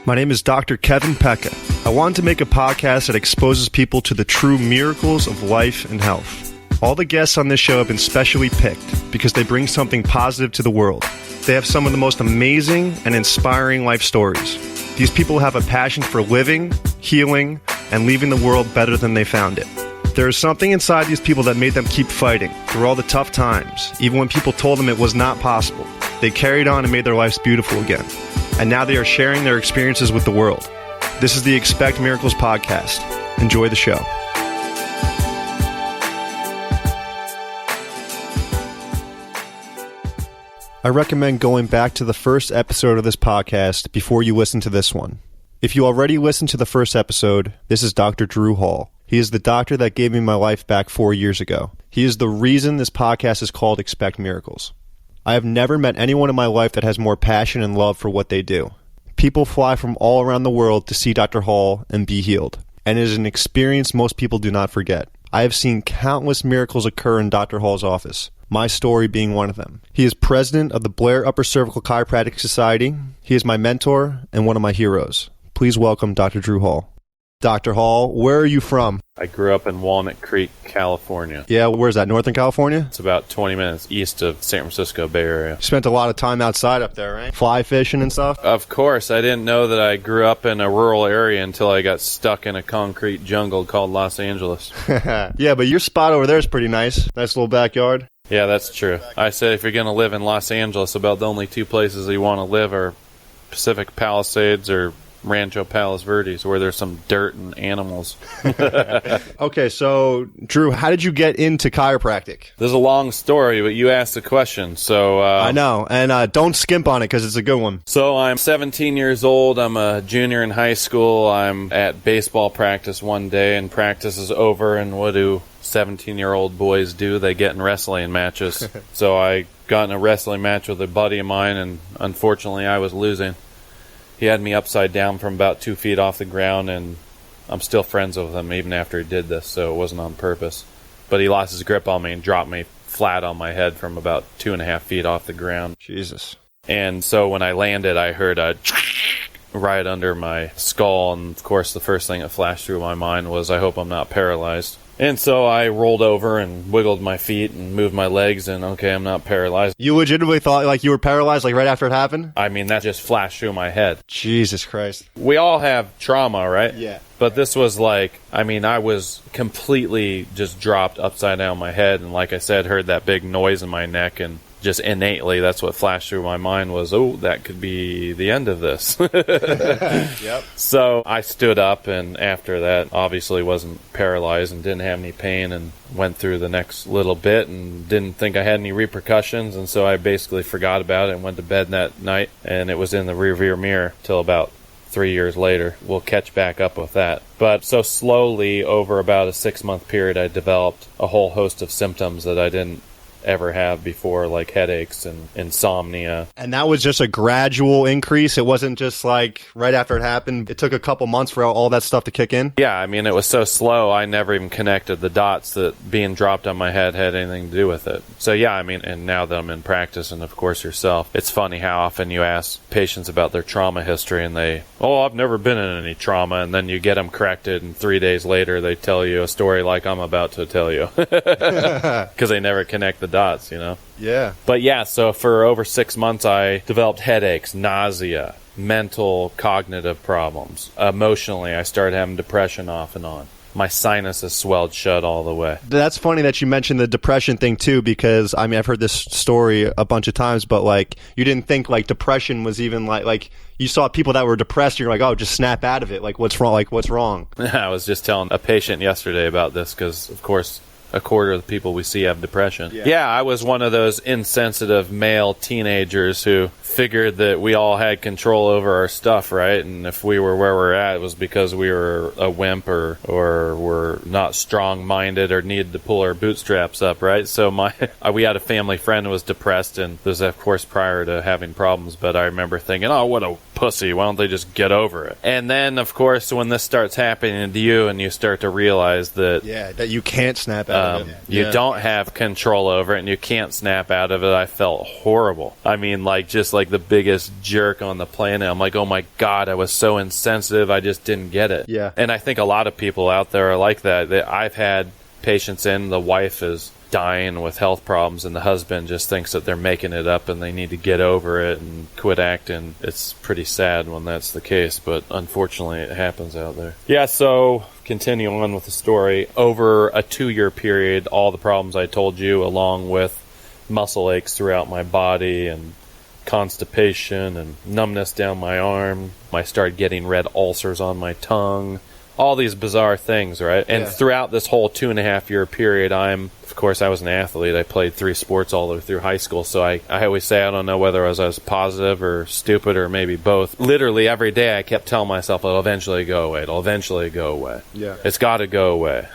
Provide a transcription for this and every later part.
My name is Dr. Kevin Pecca. I wanted to make a podcast that exposes people to the true miracles of life and health. All the guests on this show have been specially picked because they bring something positive to the world. They have some of the most amazing and inspiring life stories. These people have a passion for living, healing, and leaving the world better than they found it. There is something inside these people that made them keep fighting through all the tough times, even when people told them it was not possible. They carried on and made their lives beautiful again. And now they are sharing their experiences with the world. This is the Expect Miracles podcast. Enjoy the show. I recommend going back to the first episode of this podcast before you listen to this one. If you already listened to the first episode, this is Dr. Drew Hall. He is the doctor that gave me my life back 4 years ago. He is the reason this podcast is called Expect Miracles. I have never met anyone in my life that has more passion and love for what they do. People fly from all around the world to see Dr. Hall and be healed, and it is an experience most people do not forget. I have seen countless miracles occur in Dr. Hall's office, my story being one of them. He is president of the Blair Upper Cervical Chiropractic Society. He is my mentor and one of my heroes. Please welcome Dr. Drew Hall. Dr. Hall, where are you from? I grew up in Walnut Creek, California. Yeah, where's that, Northern California? It's about 20 minutes east of San Francisco Bay Area. You spent a lot of time outside up there, right? Fly fishing and stuff? Of course. I didn't know that I grew up in a rural area until I got stuck in a concrete jungle called Los Angeles. Yeah, but your spot over there is pretty nice. Nice little backyard. Yeah, that's true. I said if you're going to live in Los Angeles, about the only two places you want to live are Pacific Palisades or Rancho Palos Verdes, where there's some dirt and animals. Okay, so, Drew, how did you get into chiropractic? This is a long story, but you asked the question, so... I know, and don't skimp on it, because it's a good one. So I'm 17 years old. I'm a junior in high school. I'm at baseball practice one day, and practice is over, and what do 17-year-old boys do? They get in wrestling matches. So I got in a wrestling match with a buddy of mine, and unfortunately I was losing. He had me upside down from about 2 feet off the ground, and I'm still friends with him even after he did this, so it wasn't on purpose. But he lost his grip on me and dropped me flat on my head from about 2.5 feet off the ground. Jesus. And so when I landed, I heard a right under my skull, and of course the first thing that flashed through my mind was, I hope I'm not paralyzed. And so I rolled over and wiggled my feet and moved my legs, and okay, I'm not paralyzed. You legitimately thought like you were paralyzed like right after it happened? I mean, that just flashed through my head. Jesus Christ. We all have trauma, right? Yeah. But this was like, I mean, I was completely just dropped upside down my head, and like I said, heard that big noise in my neck, and just innately, that's what flashed through my mind was, oh, that could be the end of this. Yep. So I stood up, and after that, obviously wasn't paralyzed and didn't have any pain, and went through the next little bit and didn't think I had any repercussions, and so I basically forgot about it and went to bed that night, and it was in the rearview mirror till about 3 years later. We'll catch back up with that. But so slowly, over about a 6-month period, I developed a whole host of symptoms that I didn't ever have before, like headaches and insomnia. And that was just a gradual increase? It wasn't just like right after it happened? It took a couple months for all that stuff to kick in? Yeah, I mean, it was so slow, I never even connected the dots that being dropped on my head had anything to do with it. So yeah, I mean, and now that I'm in practice, and of course yourself, it's funny how often you ask patients about their trauma history, and they, oh, I've never been in any trauma, and then you get them corrected, and 3 days later they tell you a story like I'm about to tell you. Because they never connect the dots, you know? Yeah. But yeah, so for over 6 months, I developed headaches, nausea, mental, cognitive problems. Emotionally, I started having depression off and on. My sinuses swelled shut all the way. That's funny that you mentioned the depression thing too, because I mean, I've heard this story a bunch of times, but like, you didn't think like depression was even like you saw people that were depressed, you're like, oh, just snap out of it. Like, what's wrong? Like, what's wrong? I was just telling a patient yesterday about this because, of course, a quarter of the people we see have depression. Yeah, I was one of those insensitive male teenagers who figured that we all had control over our stuff, right? And if we were where we're at, it was because we were a wimp or were not strong-minded or needed to pull our bootstraps up, right? So we had a family friend who was depressed, and this was, of course, prior to having problems, but I remember thinking, oh, what a pussy. Why don't they just get over it? And then, of course, when this starts happening to you and you start to realize that... Yeah, that you can't snap out of it. You don't have control over it and you can't snap out of it. I felt horrible. I mean, like, just like the biggest jerk on the planet. I'm like, oh my God, I was so insensitive. I just didn't get it. Yeah. And I think a lot of people out there are like that. I've had patients in, the wife is dying with health problems and the husband just thinks that they're making it up and they need to get over it and quit acting. It's pretty sad when that's the case, but unfortunately it happens out there. Yeah, so continue on with the story. Over a 2-year period, all the problems I told you, along with muscle aches throughout my body and constipation and numbness down my arm, I started getting red ulcers on my tongue, all these bizarre things, right? And throughout this whole 2.5-year period, of course, I was an athlete. I played 3 sports all the way through high school, so I always say I don't know whether I was positive or stupid or maybe both. Literally every day I kept telling myself it'll eventually go away. It'll eventually go away. Yeah. It's got to go away.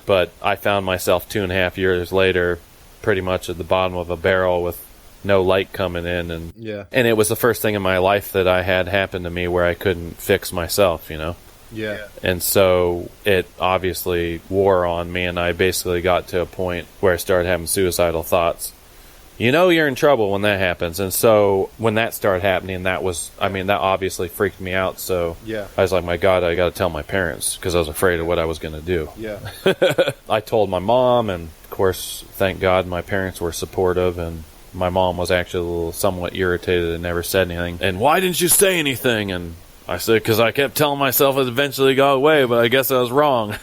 But I found myself 2.5 years later pretty much at the bottom of a barrel with no light coming in. And it was the first thing in my life that I had happen to me where I couldn't fix myself, you know? Yeah. And so it obviously wore on me, and I basically got to a point where I started having suicidal thoughts. You know you're in trouble when that happens. And so when that started happening, that obviously freaked me out. So I was like, my God, I got to tell my parents because I was afraid of what I was going to do. Yeah. I told my mom, and of course, thank God my parents were supportive, and my mom was actually a little somewhat irritated and never said anything. And why didn't you say anything? And I said, because I kept telling myself it eventually got away, but I guess I was wrong.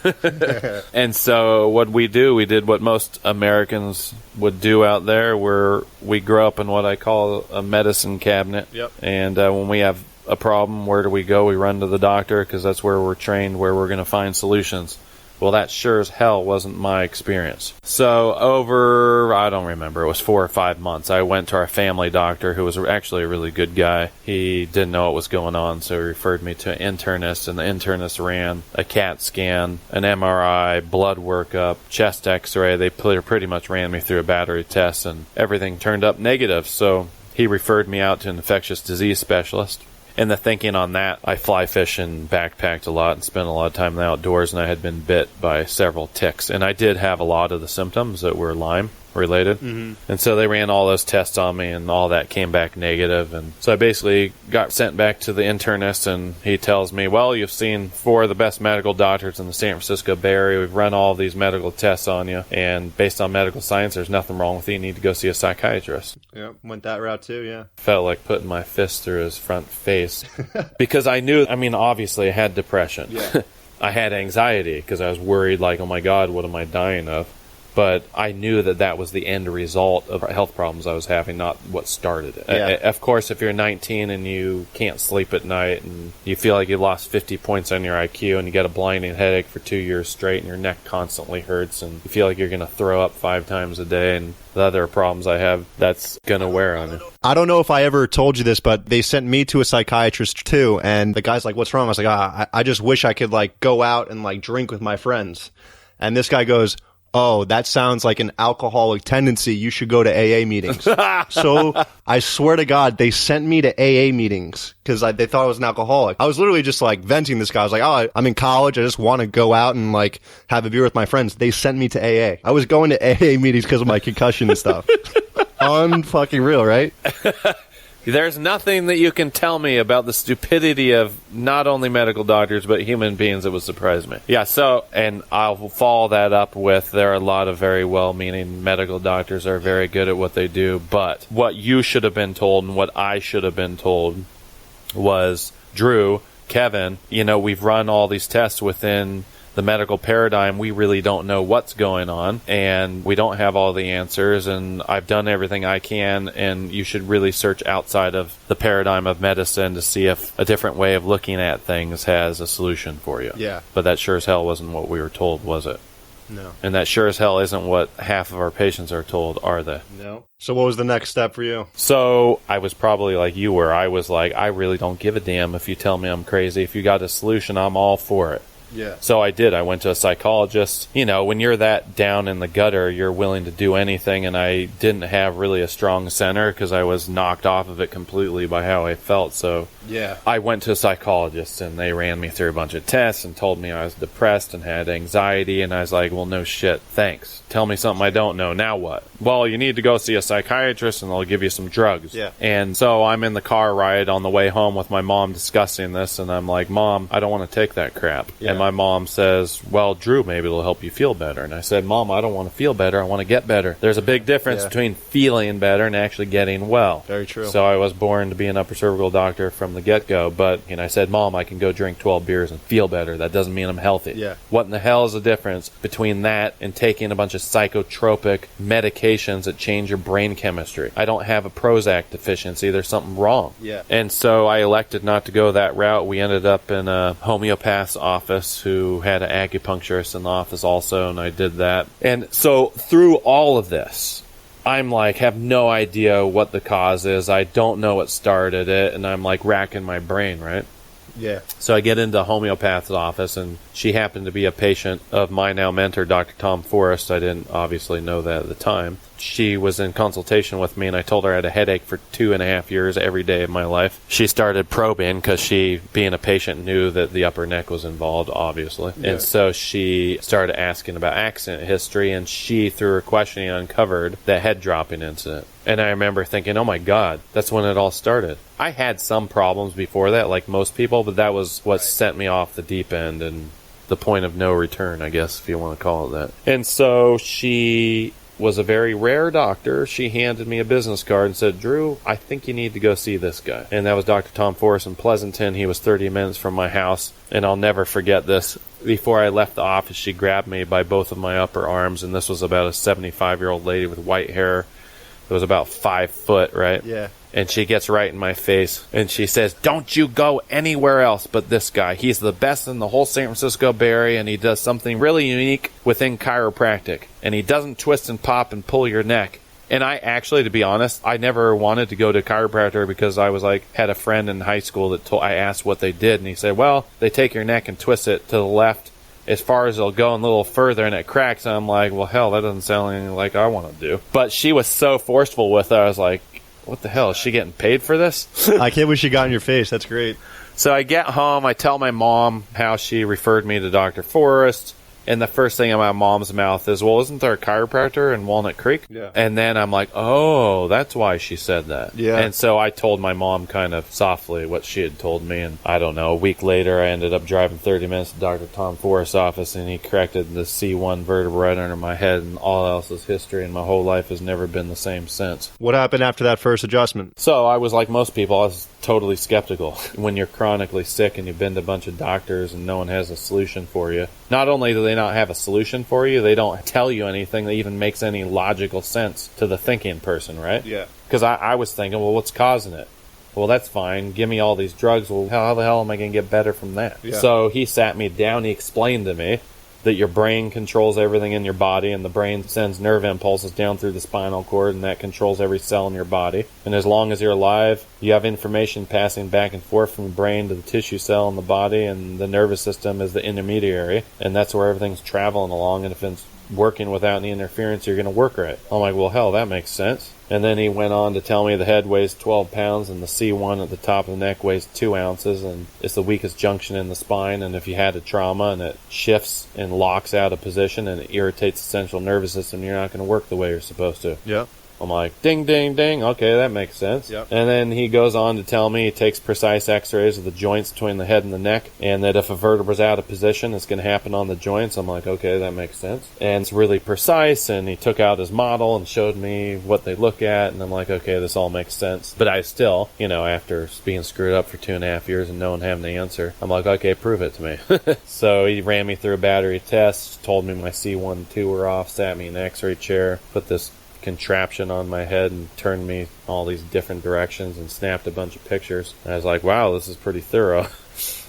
And so what we did what most Americans would do out there, where we grow up in what I call a medicine cabinet. Yep. And when we have a problem, where do we go? We run to the doctor, because that's where we're trained, where we're going to find solutions. Well, that sure as hell wasn't my experience. So over, I don't remember, it was 4 or 5 months, I went to our family doctor, who was actually a really good guy. He didn't know what was going on, so he referred me to an internist, and the internist ran a CAT scan, an MRI, blood workup, chest x-ray. They pretty much ran me through a battery of tests, and everything turned up negative. So he referred me out to an infectious disease specialist. And the thinking on that, I fly fish and backpacked a lot and spent a lot of time in the outdoors, and I had been bit by several ticks. And I did have a lot of the symptoms that were Lyme related. Mm-hmm. And so they ran all those tests on me, and all that came back negative. And so I basically got sent back to the internist, and he tells me, well, you've seen 4 of the best medical doctors in the San Francisco Bay Area. We've run all of these medical tests on you, and based on medical science, there's nothing wrong with you. You need to go see a psychiatrist. Yeah, went that route too, yeah. Felt like putting my fist through his front face. Because I knew, obviously I had depression. Yeah. I had anxiety because I was worried, like, oh my God, what am I dying of? But I knew that was the end result of health problems I was having, not what started it. Yeah. Of course, if you're 19 and you can't sleep at night and you feel like you lost 50 points on your IQ and you get a blinding headache for 2 years straight and your neck constantly hurts and you feel like you're going to throw up 5 times a day and the other problems I have, that's going to wear on you. I don't know if I ever told you this, but they sent me to a psychiatrist too, and the guy's like, what's wrong? I was like, I just wish I could like go out and like drink with my friends. And this guy goes, oh, that sounds like an alcoholic tendency. You should go to AA meetings. So I swear to God, they sent me to AA meetings because they thought I was an alcoholic. I was literally just like venting this guy. I was like, oh, I'm in college. I just want to go out and like have a beer with my friends. They sent me to AA. I was going to AA meetings because of my concussion and stuff. Unfucking real, right? There's nothing that you can tell me about the stupidity of not only medical doctors, but human beings that would surprise me. Yeah, so, and I'll follow that up with, there are a lot of very well-meaning medical doctors that are very good at what they do, but what you should have been told and what I should have been told was, Drew, Kevin, we've run all these tests within the medical paradigm. We really don't know what's going on, and we don't have all the answers, and I've done everything I can, and you should really search outside of the paradigm of medicine to see if a different way of looking at things has a solution for you. Yeah. But that sure as hell wasn't what we were told, was it? No. And that sure as hell isn't what half of our patients are told, are they? No. So what was the next step for you? So I was probably like you were. I was like, I really don't give a damn if you tell me I'm crazy. If you got a solution, I'm all for it. Yeah. So I did. I went to a psychologist. You know, when you're that down in the gutter, you're willing to do anything, and I didn't have really a strong center because I was knocked off of it completely by how I felt. So Yeah. I went to a psychologist, and they ran me through a bunch of tests and told me I was depressed and had anxiety, and I was like, well, no shit, thanks. Tell me something I don't know. Now what? Well, you need to go see a psychiatrist, and they'll give you some drugs. Yeah. And so I'm in the car ride on the way home with my mom discussing this, and I'm like, Mom, I don't want to take that crap. Yeah. And my mom says, well, Drew, maybe it'll help you feel better. And I said, Mom, I don't want to feel better. I want to get better. There's a big difference between feeling better and actually getting well. Very true. So I was born to be an upper cervical doctor from the get-go, but I said, Mom, I can go drink 12 beers and feel better. That doesn't mean I'm healthy. Yeah. What in the hell is the difference between that and taking a bunch of psychotropic medications that change your brain chemistry? I don't have a Prozac deficiency. There's something wrong. Yeah. And so I elected not to go that route. We ended up in a homeopath's office who had an acupuncturist in the office also, and I did that. And so through all of this, I'm like, have no idea what the cause is. I don't know what started it, and I'm like racking my brain, right? Yeah. So I get into a homeopath's office, and she happened to be a patient of my now mentor, Dr. Tom Forrest. I didn't obviously know that at the time. She was in consultation with me, and I told her I had a headache for 2.5 years every day of my life. She started probing because she, being a patient, knew that the upper neck was involved, obviously. Yeah. And so she started asking about accident history, and she, through her questioning, uncovered that head dropping incident. And I remember thinking, oh my God, that's when it all started. I had some problems before that, like most people, but that was what sent me off the deep end and the point of no return, I guess, if you want to call it that. And so she was a very rare doctor. She handed me a business card and said, Drew, I think you need to go see this guy. And that was Dr. Tom Forrest in Pleasanton. He was 30 minutes from my house. And I'll never forget this. Before I left the office, she grabbed me by both of my upper arms. And this was about a 75-year-old lady with white hair. It was about 5 foot, right? Yeah. And she gets right in my face, and she says, don't you go anywhere else but this guy. He's the best in the whole San Francisco Bay Area, and he does something really unique within chiropractic. And he doesn't twist and pop and pull your neck. And I actually, to be honest, I never wanted to go to chiropractor because I was like, had a friend in high school that I asked what they did, and he said, well, they take your neck and twist it to the left as far as it'll go and a little further, and it cracks. And I'm like, well, hell, that doesn't sound anything like I want to do. But she was so forceful with it, I was like, what the hell? Is she getting paid for this? I can't believe she got in your face. That's great. So I get home. I tell my mom how she referred me to Dr. Forrest. And the first thing in my mom's mouth is, well, isn't there a chiropractor in Walnut Creek? Yeah. And then I'm like, oh, that's why she said that. Yeah. And so I told my mom kind of softly what she had told me. And I don't know, a week later, I ended up driving 30 minutes to Dr. Tom Forrest's office, and he corrected the C1 vertebra right under my head, and all else is history, and my whole life has never been the same since. What happened after that first adjustment? So I was like most people, I was totally skeptical. When you're chronically sick and you've been to a bunch of doctors and no one has a solution for you, not only do they not have a solution for you, they don't tell you anything that even makes any logical sense to the thinking person, right? Yeah. Because I was thinking, well, what's causing it? Well, that's fine. Give me all these drugs. Well, how the hell am I going to get better from that? Yeah. So he sat me down. He explained to me that your brain controls everything in your body, and the brain sends nerve impulses down through the spinal cord, and that controls every cell in your body. And as long as you're alive, you have information passing back and forth from the brain to the tissue cell in the body, and the nervous system is the intermediary, and that's where everything's traveling along. And if it's working without any interference, you're going to work right. I'm like, well, hell, that makes sense. And then he went on to tell me the head weighs 12 pounds and the C1 at the top of the neck weighs 2 ounces, and it's the weakest junction in the spine, and if you had a trauma and it shifts and locks out of position and it irritates the central nervous system, you're not going to work the way you're supposed to. Yeah. I'm like, ding, ding, ding. Okay, that makes sense. Yep. And then he goes on to tell me he takes precise x-rays of the joints between the head and the neck, and that if a vertebra's out of position, it's going to happen on the joints. I'm like, okay, that makes sense. And it's really precise, and he took out his model and showed me what they look at, and I'm like, okay, this all makes sense. But I still, after being screwed up for 2.5 years and no one having the answer, I'm like, okay, prove it to me. So he ran me through a battery of tests, told me my C1 and 2 were off, sat me in an x-ray chair, put this contraption on my head and turned me all these different directions and snapped a bunch of pictures. And I was like, wow, this is pretty thorough.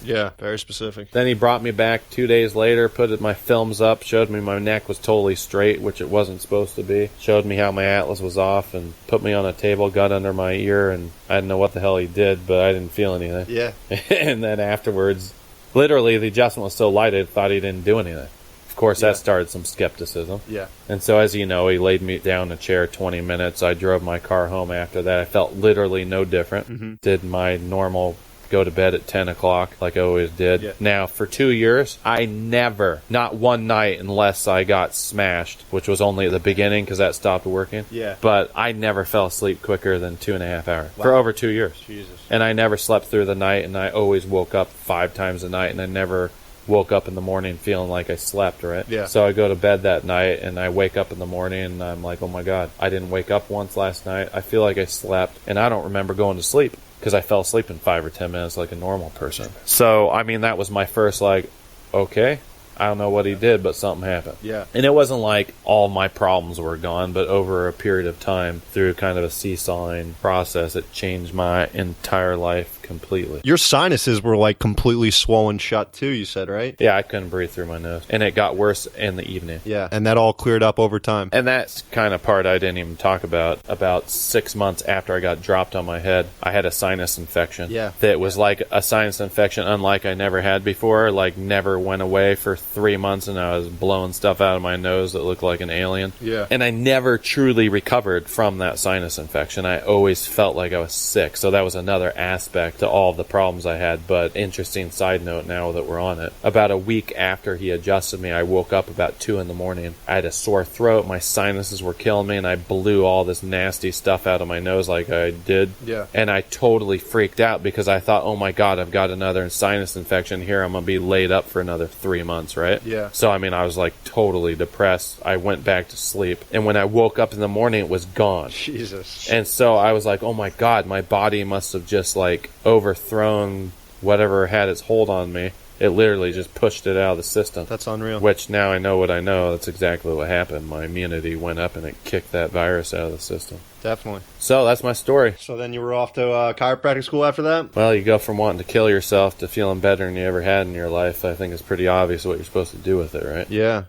Yeah, very specific. Then he brought me back 2 days later, put my films up, showed me my neck was totally straight, which it wasn't supposed to be, showed me how my atlas was off, and put me on a table, got under my ear, and I didn't know what the hell he did, but I didn't feel anything. Yeah. And then afterwards, Literally, the adjustment was so light, I thought he didn't do anything. Of course, that started some skepticism. Yeah. And so, as you know, he laid me down in a chair 20 minutes. I drove my car home after that. I felt literally no different. Did my normal go to bed at 10 o'clock like I always did. Yeah. Now, for 2 years, I never, not one night unless I got smashed, which was only at the beginning because that stopped working. Yeah. But I never fell asleep quicker than 2.5 hours for over 2 years. Jesus. And I never slept through the night, and I always woke up 5 times a night, and I never woke up in the morning feeling like I slept, right? Yeah. So I go to bed that night, and I wake up in the morning, and I'm like, oh my God, I didn't wake up once last night. I feel like I slept, and I don't remember going to sleep because I fell asleep in 5 or 10 minutes like a normal person. So, I mean, that was my first, like, okay, I don't know what he did, but something happened. Yeah. And it wasn't like all my problems were gone, but over a period of time, through kind of a seesawing process, it changed my entire life completely. Your sinuses were like completely swollen shut too, you said, right? Yeah, I couldn't breathe through my nose. And it got worse in the evening. Yeah. And that all cleared up over time. And that's kind of part I didn't even talk about. About 6 months after I got dropped on my head, I had a sinus infection. Yeah. That was like a sinus infection unlike I never had before, like never went away for 3 months, and I was blowing stuff out of my nose that looked like an alien. Yeah. And I never truly recovered from that sinus infection. I always felt like I was sick. So that was another aspect to all of the problems I had. But interesting side note now that we're on it. About a week after he adjusted me, I woke up about 2 in the morning. I had a sore throat. My sinuses were killing me, and I blew all this nasty stuff out of my nose like I did. Yeah. And I totally freaked out because I thought, oh my God, I've got another sinus infection here. I'm going to be laid up for another 3 months, right? Yeah. So, I mean, I was like totally depressed. I went back to sleep. And when I woke up in the morning, it was gone. Jesus. And so I was like, oh my God, my body must have just like overthrown whatever had its hold on me. It literally just pushed it out of the system. That's unreal. Which now I know what I know. That's exactly what happened. My immunity went up and it kicked that virus out of the system. Definitely. So that's my story. So then you were off to chiropractic school after that? Well, you go from wanting to kill yourself to feeling better than you ever had in your life. I think it's pretty obvious what you're supposed to do with it, right? Yeah.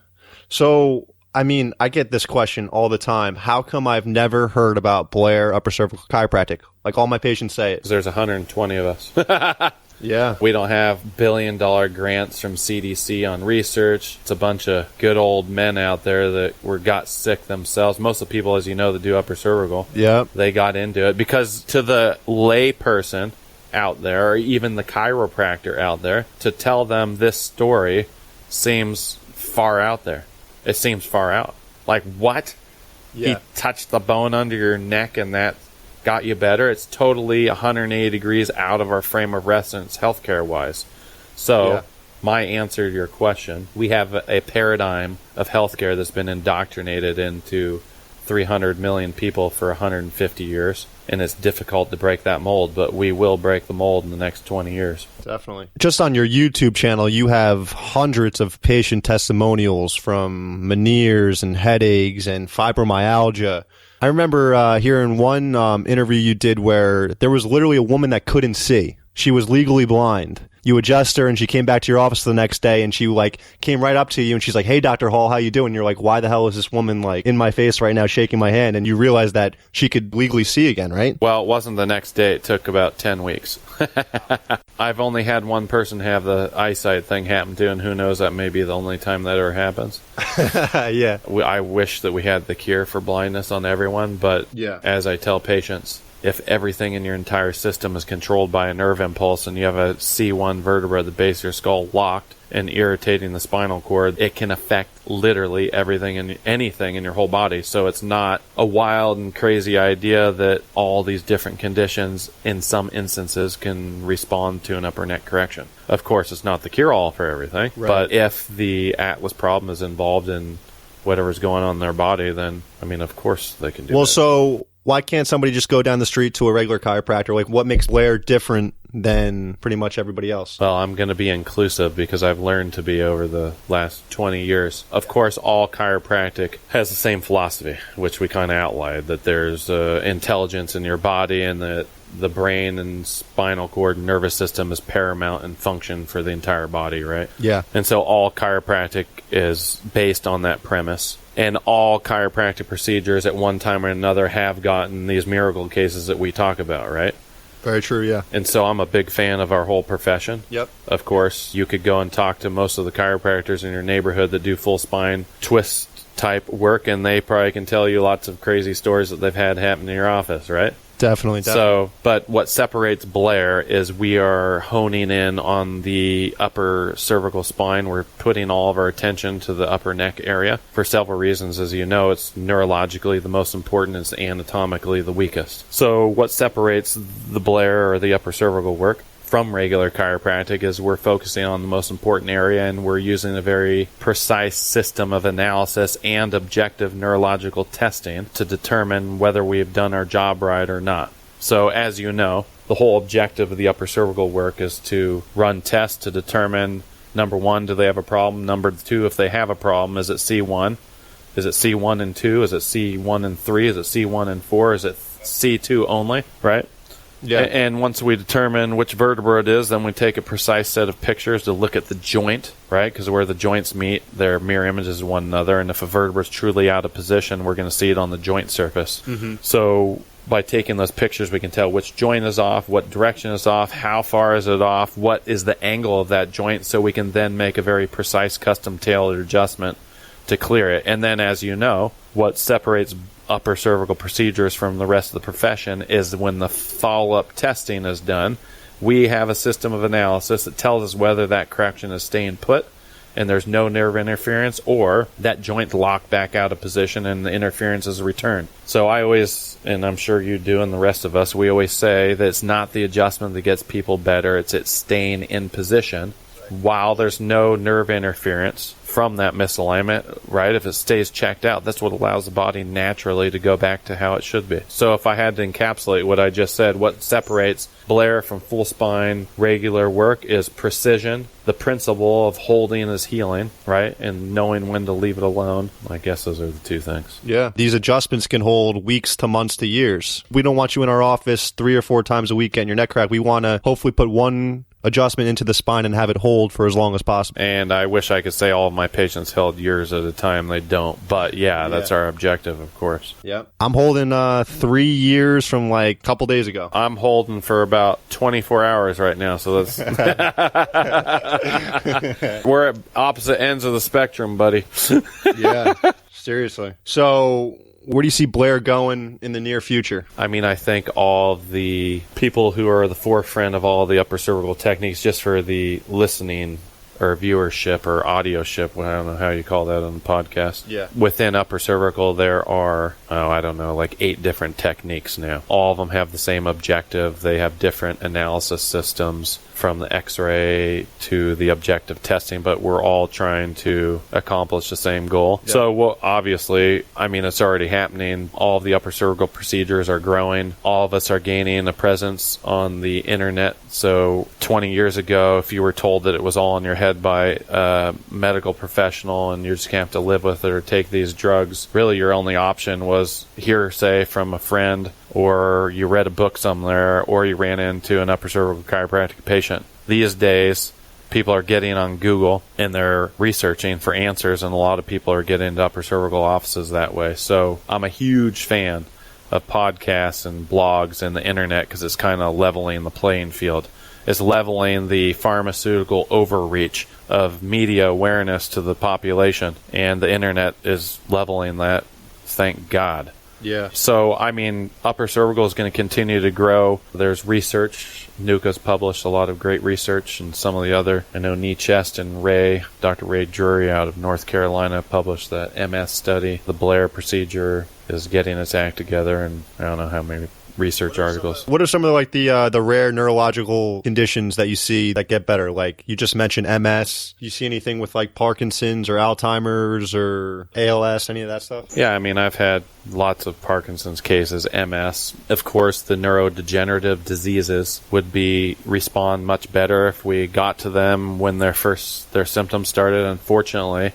So, I mean, I get this question all the time. How come I've never heard about Blair upper cervical chiropractic? Like all my patients say it. Because there's 120 of us. Yeah. We don't have billion-dollar grants from CDC on research. It's a bunch of good old men out there that got sick themselves. Most of the people, as you know, that do upper cervical, Yeah. they got into it. Because to the lay person out there, or even the chiropractor out there, to tell them this story seems far out there. It seems far out. Like, what? Yeah. He touched the bone under your neck and that got you better? It's totally 180 degrees out of our frame of reference healthcare wise. So Yeah. my answer to your question, we have a paradigm of healthcare that's been indoctrinated into 300 million people for 150 years, and it's difficult to break that mold, but we will break the mold in the next 20 years. Definitely. Just on your YouTube channel, you have hundreds of patient testimonials from Meniere's and headaches and fibromyalgia. I remember hearing one interview you did where there was literally a woman that couldn't see. She was legally blind. You adjust her, and she came back to your office the next day, and she like came right up to you, and she's like, "Hey, Dr. Hall, how you doing?" You're like, "Why the hell is this woman like in my face right now, shaking my hand?" And you realize that she could legally see again, right? Well, it wasn't the next day. It took about 10 weeks. I've only had one person have the eyesight thing happen to, and who knows, that may be the only time that ever happens. Yeah. I wish that we had the cure for blindness on everyone, but Yeah. as I tell patients, if everything in your entire system is controlled by a nerve impulse and you have a C1 vertebra at the base of your skull locked and irritating the spinal cord, it can affect literally everything and anything in your whole body. So it's not a wild and crazy idea that all these different conditions in some instances can respond to an upper neck correction. Of course, it's not the cure-all for everything, Right. but if the Atlas problem is involved in whatever's going on in their body, then, I mean, of course they can do Well, that. so why can't somebody just go down the street to a regular chiropractor? Like, what makes Blair different than pretty much everybody else? Well, I'm going to be inclusive because I've learned to be over the last 20 years. Of course, all chiropractic has the same philosophy, which we kind of outlined, that there's intelligence in your body and that the brain and spinal cord and nervous system is paramount in function for the entire body, right? Yeah. And so all chiropractic is based on that premise. And all chiropractic procedures at one time or another have gotten these miracle cases that we talk about, right? Very true, yeah. And so I'm a big fan of our whole profession. Yep. Of course, you could go and talk to most of the chiropractors in your neighborhood that do full spine twist type work, and they probably can tell you lots of crazy stories that they've had happen in your office, right? Definitely. So, but what separates Blair is we are honing in on the upper cervical spine. We're putting all of our attention to the upper neck area for several reasons. As you know, it's neurologically the most important, it's anatomically the weakest. So what separates the Blair or the upper cervical work from regular chiropractic is we're focusing on the most important area, and we're using a very precise system of analysis and objective neurological testing to determine whether we've done our job right or not. So as you know, the whole objective of the upper cervical work is to run tests to determine, number one, do they have a problem? Number two, if they have a problem, is it C1? Is it C1 and 2? Is it C1 and 3? Is it C1 and 4? Is it C2 only, right? Yeah. And once we determine which vertebra it is, then we take a precise set of pictures to look at the joint, right? Because where the joints meet, they're mirror images of one another. And if a vertebra is truly out of position, we're going to see it on the joint surface. Mm-hmm. So by taking those pictures, we can tell which joint is off, what direction is off, how far is it off, what is the angle of that joint, so we can then make a very precise, custom-tailored adjustment to clear it. And then, as you know, what separates upper cervical procedures from the rest of the profession is when the follow-up testing is done, we have a system of analysis that tells us whether that correction is staying put and there's no nerve interference, or that joint locked back out of position and the interference is returned. So I always, and I'm sure you do and the rest of us, we always say that it's not the adjustment that gets people better, it's staying in position while there's no nerve interference from that misalignment, right? If it stays checked out, that's what allows the body naturally to go back to how it should be. So if I had to encapsulate what I just said, what separates Blair from full spine regular work is precision, the principle of holding is healing, right? And knowing when to leave it alone. I guess those are the two things. Yeah. These adjustments can hold weeks to months to years. We don't want you in our office 3 or 4 times a week getting your neck cracked. We want to hopefully put one adjustment into the spine and have it hold for as long as possible. And I wish I could say all of my patients held years at a time. They don't. But yeah, that's our objective, of course. Yep. I'm holding 3 years from like a couple days ago. I'm holding for about 24 hours right now, so that's we're at opposite ends of the spectrum, buddy. Yeah. Seriously. So where do you see Blair going in the near future? I mean, I think all the people who are the forefront of all the upper cervical techniques, just for the listening or viewership or audioship, I don't know how you call that on the podcast. Yeah. Within upper cervical, there are, like 8 different techniques now. All of them have the same objective. They have different analysis systems from the x-ray to the objective testing, but we're all trying to accomplish the same goal. Yeah. So obviously, I mean, it's already happening. All of the upper cervical procedures are growing. All of us are gaining a presence on the internet. So 20 years ago, if you were told that it was all in your head by a medical professional and you're just going to have to live with it or take these drugs, really your only option was hearsay from a friend, or you read a book somewhere, or you ran into an upper cervical chiropractic patient. These days, people are getting on Google and they're researching for answers, and a lot of people are getting into upper cervical offices that way. So I'm a huge fan of podcasts and blogs and the internet because it's kind of leveling the playing field. It's leveling the pharmaceutical overreach of media awareness to the population, and the internet is leveling that, thank God. Yeah. So, I mean, upper cervical is going to continue to grow. There's research. Nuka's published a lot of great research, and some of the other, I know knee, chest, and Dr. Ray Drury out of North Carolina published that MS study. The Blair procedure is getting its act together, and I don't know how many research articles. What are some of the rare neurological conditions that you see that get better? Like you just mentioned MS. You see anything with like Parkinson's or Alzheimer's or ALS, any of that stuff? Yeah, I mean, I've had lots of Parkinson's cases, MS. Of course, the neurodegenerative diseases would respond much better if we got to them when their symptoms started. Unfortunately,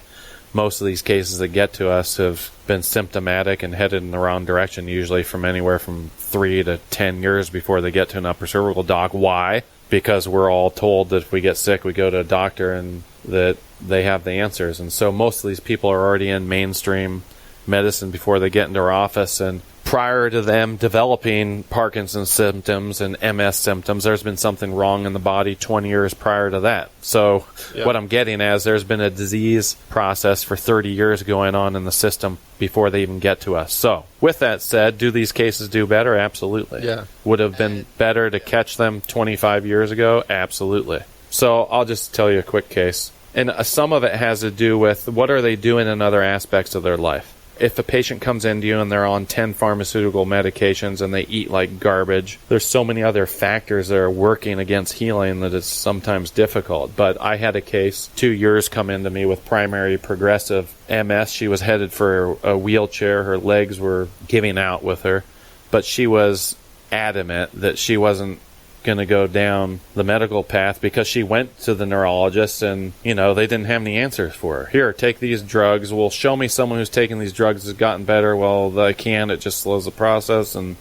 most of these cases that get to us have been symptomatic and headed in the wrong direction, usually from anywhere from 3 to 10 years before they get to an upper cervical doc. Why? Because we're all told that if we get sick, we go to a doctor and that they have the answers. And so most of these people are already in mainstream medicine before they get into our office, and prior to them developing Parkinson's symptoms and MS symptoms, there's been something wrong in the body 20 years prior to that. So what I'm getting at is there's been a disease process for 30 years going on in the system before they even get to us. So with that said, do these cases do better? Absolutely. Yeah. Would have been better to catch them 25 years ago? Absolutely. So I'll just tell you a quick case. And some of it has to do with what are they doing in other aspects of their life. If a patient comes into you and they're on 10 pharmaceutical medications and they eat like garbage, there's so many other factors that are working against healing that it's sometimes difficult. But I had a case 2 years come into me with primary progressive MS. She was headed for a wheelchair. Her legs were giving out with her. But she was adamant that she wasn't going to go down the medical path because she went to the neurologist and, they didn't have any answers for her. Here, take these drugs. Well, show me someone who's taken these drugs has gotten better. Well, they can't. It just slows the process. And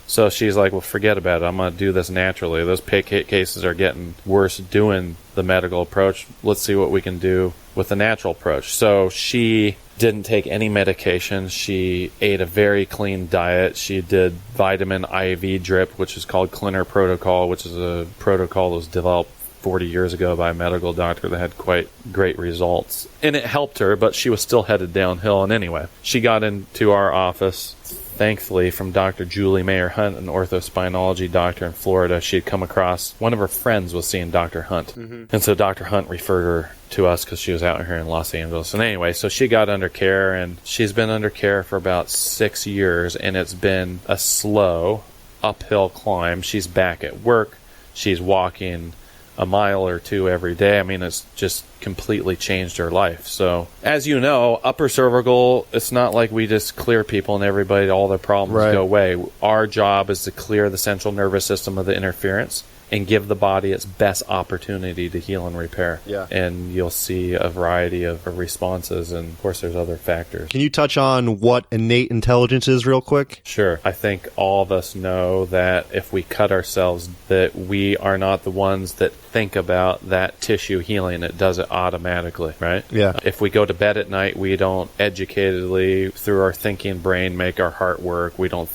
so she's like, well, forget about it. I'm going to do this naturally. Those cases are getting worse doing the medical approach. Let's see what we can do with the natural approach. So she didn't take any medication. She ate a very clean diet. She did vitamin IV drip, which is called Klinner protocol, which is a protocol that was developed 40 years ago by a medical doctor that had quite great results. And it helped her, but she was still headed downhill. And anyway, she got into our office, thankfully, from Dr. Julie Mayer Hunt, an orthospinology doctor in Florida. She had come across, one of her friends was seeing Dr. Hunt. And so Dr. Hunt referred her to us because she was out here in Los Angeles. And anyway, so she got under care, and she's been under care for about 6 years, and it's been a slow uphill climb. She's back at work. She's walking a mile or two every day. I mean, it's just completely changed her life. So, as you know, upper cervical, it's not like we just clear people and everybody, all their problems go away. Our job is to clear the central nervous system of the interference and give the body its best opportunity to heal and repair. Yeah. And you'll see a variety of responses, and of course there's other factors. Can you touch on what innate intelligence is real quick? Sure. I think all of us know that if we cut ourselves, that we are not the ones that think about that tissue healing. It does it automatically, right? Yeah. If we go to bed at night, we don't educatedly, through our thinking brain, make our heart work. We don't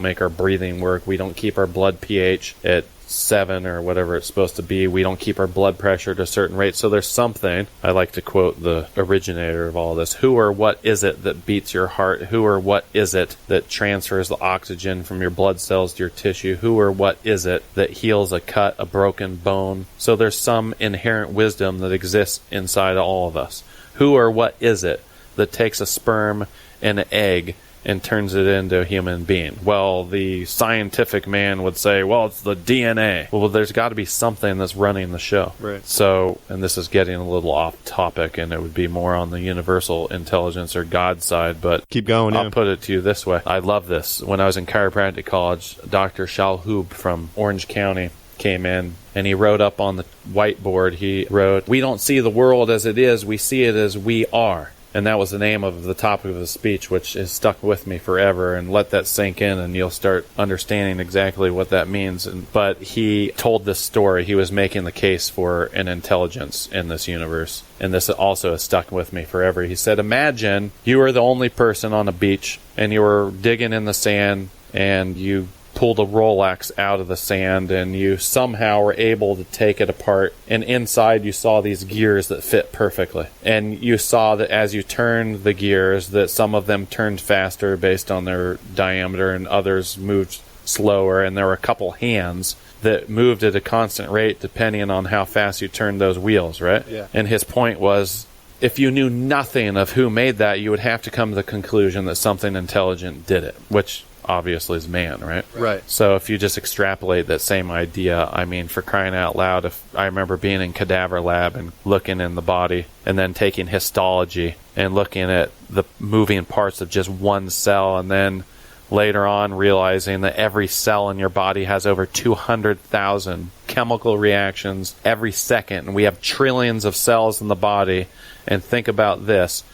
make our breathing work. We don't keep our blood pH at 7 or whatever it's supposed to be. We don't keep our blood pressure at a certain rate. So there's something, I like to quote the originator of all this, who or what is it that beats your heart? Who or what is it that transfers the oxygen from your blood cells to your tissue? Who or what is it that heals a cut, a broken bone? So there's some inherent wisdom that exists inside all of us. Who or what is it that takes a sperm and an egg and turns it into a human being? Well, the scientific man would say, well, it's the DNA. Well, there's got to be something that's running the show. Right. So, and this is getting a little off topic, and it would be more on the universal intelligence or God side, but keep going. I'll put it to you this way. I love this. When I was in chiropractic college, Dr. Shalhoub from Orange County came in, and he wrote up on the whiteboard, he wrote, "We don't see the world as it is, we see it as we are." And that was the name of the topic of the speech, which has stuck with me forever. And let that sink in, and you'll start understanding exactly what that means. But he told this story. He was making the case for an intelligence in this universe. And this also has stuck with me forever. He said, imagine you were the only person on a beach, and you were digging in the sand, and you pulled a Rolex out of the sand, and you somehow were able to take it apart, and inside you saw these gears that fit perfectly, and you saw that as you turned the gears that some of them turned faster based on their diameter and others moved slower, and there were a couple hands that moved at a constant rate depending on how fast you turned those wheels, right? Yeah. And his point was, if you knew nothing of who made that, you would have to come to the conclusion that something intelligent did it, which obviously is man, right? Right. So if you just extrapolate that same idea, I mean, for crying out loud, if I remember being in cadaver lab and looking in the body and then taking histology and looking at the moving parts of just one cell, and then later on realizing that every cell in your body has over 200,000 chemical reactions every second, and we have trillions of cells in the body. And think about this,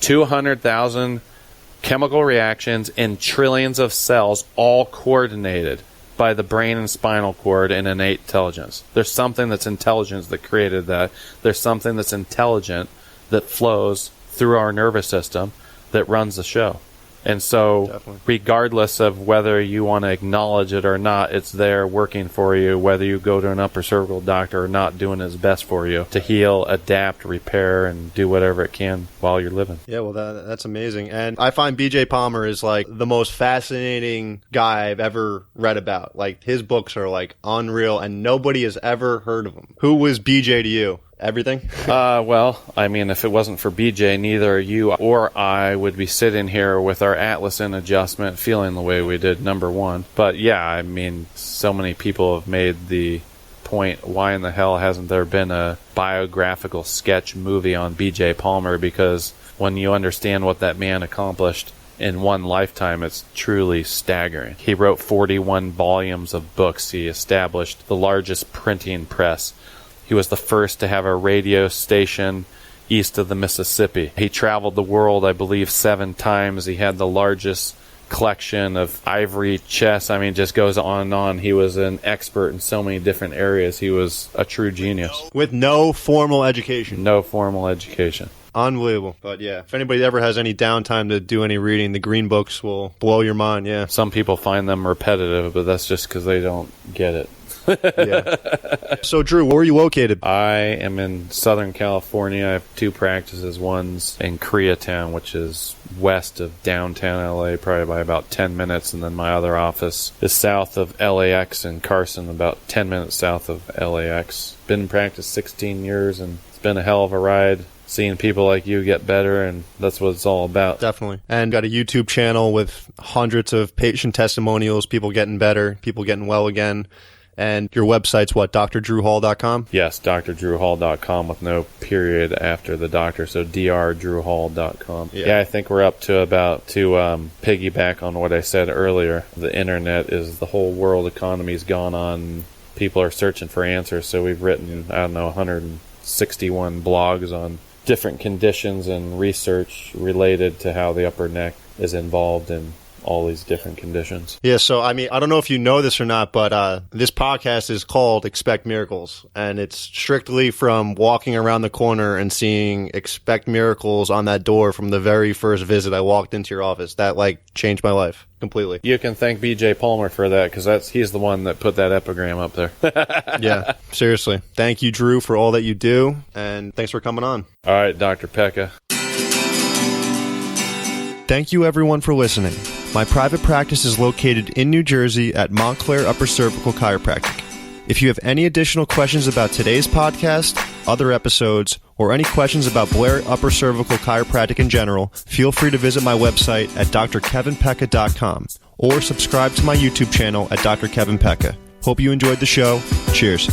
200,000 chemical reactions in trillions of cells, all coordinated by the brain and spinal cord and innate intelligence. There's something that's intelligent that created that. There's something that's intelligent that flows through our nervous system that runs the show. And so Definitely. regardless of whether you want to acknowledge it or not, it's there working for you, whether you go to an upper cervical doctor or not, doing its best for you to heal, adapt, repair, and do whatever it can while you're living. Yeah, well, that's amazing. And I find BJ Palmer is like the most fascinating guy I've ever read about. Like, his books are like unreal, and nobody has ever heard of him. Who was BJ to you? Everything? Well, I mean, if it wasn't for BJ, neither you or I would be sitting here with our Atlas in adjustment feeling the way we did, number one. But yeah, I mean, so many people have made the point, why in the hell hasn't there been a biographical sketch movie on BJ Palmer? Because when you understand what that man accomplished in one lifetime, it's truly staggering. He wrote 41 volumes of books. He established the largest printing press. He was the first to have a radio station east of the Mississippi. He traveled the world, I believe, 7 times. He had the largest collection of ivory chests. I mean, just goes on and on. He was an expert in so many different areas. He was a true genius. With no formal education. No formal education. Unbelievable. But yeah, if anybody ever has any downtime to do any reading, the green books will blow your mind, yeah. Some people find them repetitive, but that's just because they don't get it. Yeah. So, Drew, where are you located? I am in Southern California. I have 2 practices. One's in Koreatown, which is west of downtown LA, probably by about 10 minutes. And then my other office is south of LAX in Carson, about 10 minutes south of LAX. Been in practice 16 years, and it's been a hell of a ride. Seeing people like you get better, and that's what it's all about. Definitely. And got a YouTube channel with hundreds of patient testimonials, people getting better, people getting well again. And your website's what, drdrewhall.com? Yes, drdrewhall.com with no period after the doctor, so drdrewhall.com. Yeah, I think we're up to about, to piggyback on what I said earlier, the internet is the whole world economy's gone on. People are searching for answers, so we've written, 161 blogs on different conditions and research related to how the upper neck is involved in all these different conditions. Yeah, so I mean, I don't know if you know this or not, but this podcast is called Expect Miracles, and it's strictly from walking around the corner and seeing Expect Miracles on that door from the very first visit I walked into your office. That, like, changed my life completely. You can thank BJ Palmer for that, because he's the one that put that epigram up there. Yeah, seriously. Thank you, Drew, for all that you do, and thanks for coming on. All right, Dr. Pecca. Thank you, everyone, for listening. My private practice is located in New Jersey at Montclair Upper Cervical Chiropractic. If you have any additional questions about today's podcast, other episodes, or any questions about Blair Upper Cervical Chiropractic in general, feel free to visit my website at drkevinpecca.com or subscribe to my YouTube channel at Dr. Kevin Pecca. Hope you enjoyed the show. Cheers.